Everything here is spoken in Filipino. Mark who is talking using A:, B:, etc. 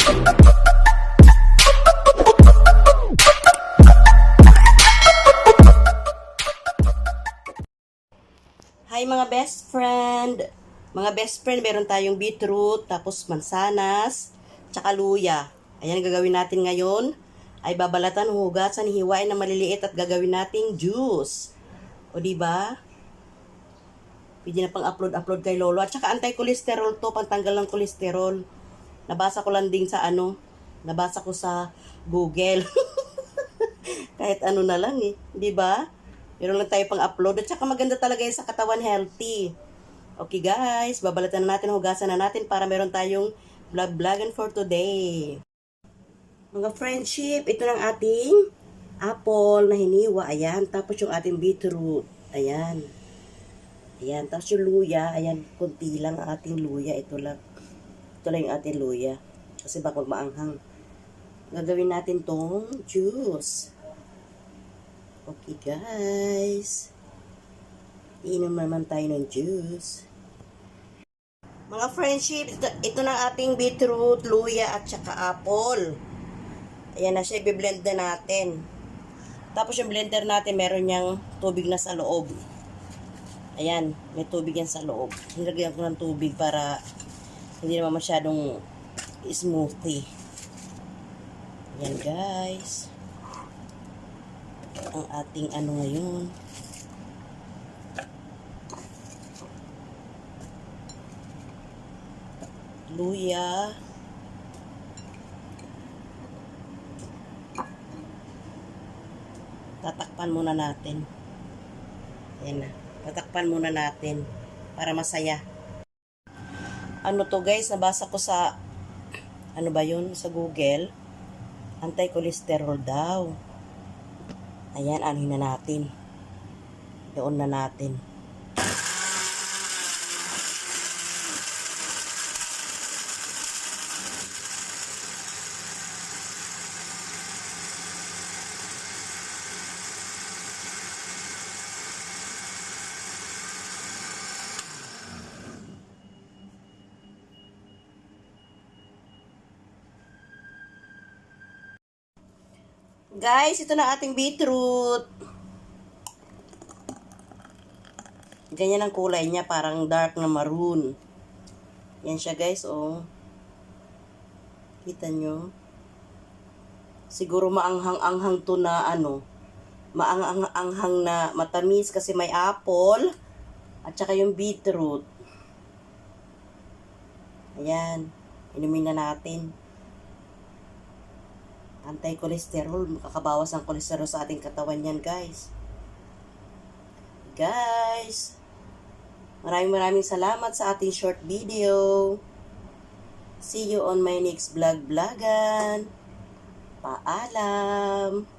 A: Hi mga best friend! Mga best friend, meron tayong beetroot, tapos mansanas, tsaka luya. Ayan, gagawin natin ngayon ay babalatan, hugasan, hiwain na maliliit at gagawin nating juice. O diba? Pwede na pang upload kay Lolo. At tsaka anti-cholesterol to, pantanggal ng cholesterol. Nabasa ko lang din sa nabasa ko sa Google. Kahit ano na lang diba? Meron lang tayo pang upload. At saka maganda talaga yun sa katawan, healthy. Okay guys, babalatan na natin, hugasan na natin para meron tayong vlog-vlogan for today. Mga friendship, ito ng ating apple na hiniwa. Ayan, tapos yung ating beetroot. Ayan. Ayan, tapos yung luya. Ayan, kunti lang ang ating luya. Ito lang yung ating luya. Kasi baka maanghang. Gagawin natin tong juice. Okay guys. Inom naman tayo ng juice. Mga friendship, ito na ating beetroot, luya at saka apple. Ayan na siya, i-blend na natin. Tapos yung blender natin, meron niyang tubig na sa loob. Ayan, may tubig yan sa loob. Nilagyan ko ng tubig para hindi naman masyadong smoothie. Ayan guys. Ang ating ngayon. Luya. Tatakpan muna natin. Ayan na. Tatakpan muna natin para masaya. Ano to guys, nabasa ko sa ba yun, sa Google. Anti-cholesterol daw. Ayan, anuhin na natin. Doon na natin. Guys, ito na ating beetroot. Ganyan ang kulay niya, parang dark na maroon. Yan siya guys, oh. Kita nyo? Siguro maanghang-anghang to na maanghang na matamis kasi may apple at saka yung beetroot. Ayan, inumin na natin. Anti-cholesterol, makakabawas ang cholesterol sa ating katawan yan guys. Guys, maraming salamat sa ating short video. See you on my next vlog-vlogan. Paalam!